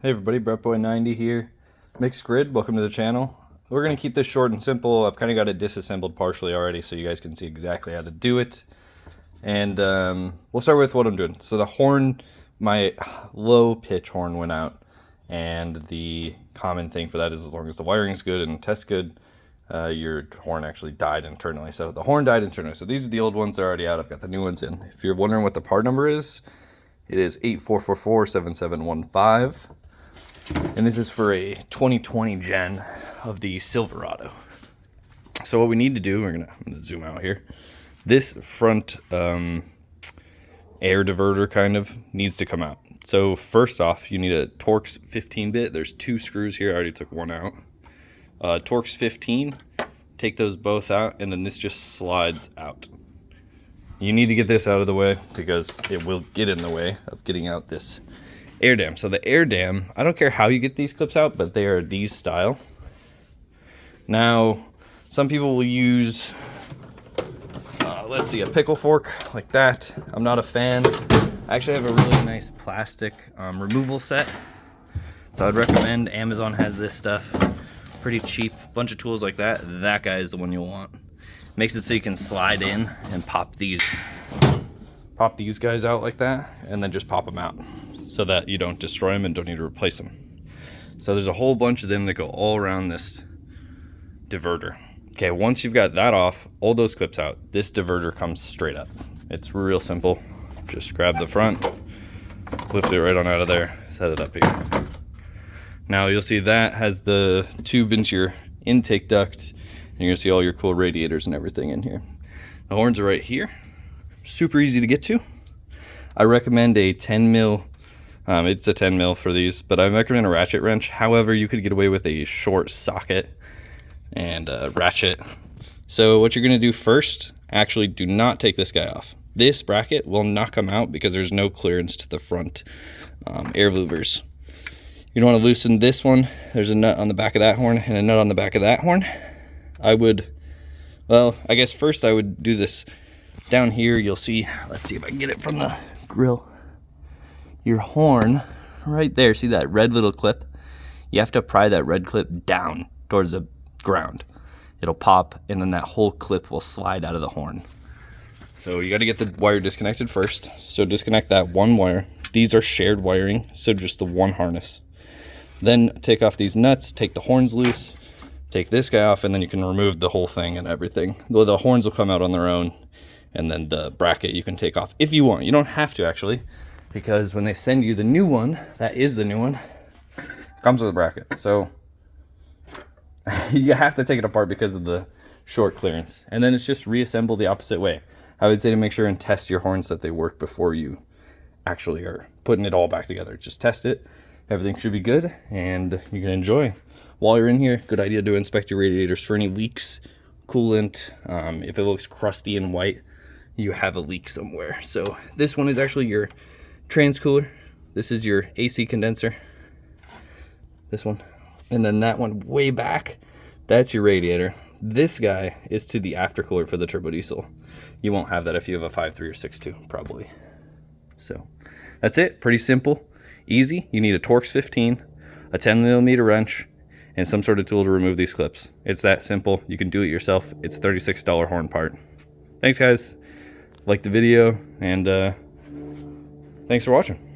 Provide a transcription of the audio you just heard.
Hey everybody, BrettBoy90 here. Mixed Grid, welcome to the channel. We're going to keep this short and simple. I've kind of got it disassembled partially already so you guys can see exactly how to do it. And we'll start with what I'm doing. So the horn, my low pitch horn went out. And the common thing for that is as long as the wiring's good and tests good, your horn actually died internally. So the horn died internally. So these are the old ones that are already out. I've got the new ones in. If you're wondering what the part number is, it is 84447715. And this is for a 2020 gen of the Silverado. So what we need to do, I'm gonna zoom out here. This front air diverter kind of needs to come out. So first off, you need a Torx 15-bit. There's two screws here. I already took one out. Torx 15, take those both out, and then this just slides out. You need to get this out of the way because it will get in the way of getting out this air dam. So the air dam, I don't care how you get these clips out, but they are these style. Now, some people will use, let's see, a pickle fork like that. I'm not a fan. I actually have a really nice plastic removal set. So I'd recommend, Amazon has this stuff. Pretty cheap, bunch of tools like that. That guy is the one you'll want. Makes it so you can slide in and pop these guys out like that, and then just pop them out, so that you don't destroy them and don't need to replace them. So there's a whole bunch of them that go all around this diverter. Okay, once you've got that off, all those clips out, this diverter comes straight up. It's real simple. Just grab the front, lift it right on out of there, set it up here. Now you'll see that has the tube into your intake duct, and you're gonna see all your cool radiators and everything in here. The horns are right here. Super easy to get to. I recommend a 10 mil. It's a 10 mil for these, but I recommend a ratchet wrench. However, you could get away with a short socket and a ratchet. So what you're gonna do first, actually do not take this guy off. This bracket will not come out because there's no clearance to the front air louvers. You don't wanna loosen this one. There's a nut on the back of that horn and a nut on the back of that horn. I guess first I would do this down here. You'll see, let's see if I can get it from the grill. Your horn right there, see that red little clip? You have to pry that red clip down towards the ground. It'll pop, and then that whole clip will slide out of the horn. So you got to get the wire disconnected first. So disconnect that one wire. These are shared wiring, so just the one harness. Then take off these nuts, take the horns loose, take this guy off, and then you can remove the whole thing and everything. Though the horns will come out on their own, and then the bracket you can take off if you want. You don't have to, actually, because when they send you the new one, that is the new one, comes with a bracket. So you have to take it apart because of the short clearance. And then it's just reassemble the opposite way. I would say to make sure and test your horns that they work before you actually are putting it all back together. Just test it. Everything should be good, and you can enjoy. While you're in here, good idea to inspect your radiators for any leaks, coolant. If it looks crusty and white, you have a leak somewhere. So this one is actually your trans cooler. This is your AC condenser. This one. And then that one way back, that's your radiator. This guy is to the aftercooler for the turbo diesel. You won't have that if you have a 5.3 or 6.2, probably. So that's it. Pretty simple, easy. You need a Torx 15, a 10mm wrench, and some sort of tool to remove these clips. It's that simple. You can do it yourself. It's a $36 horn part. Thanks, guys. Like the video, and thanks for watching.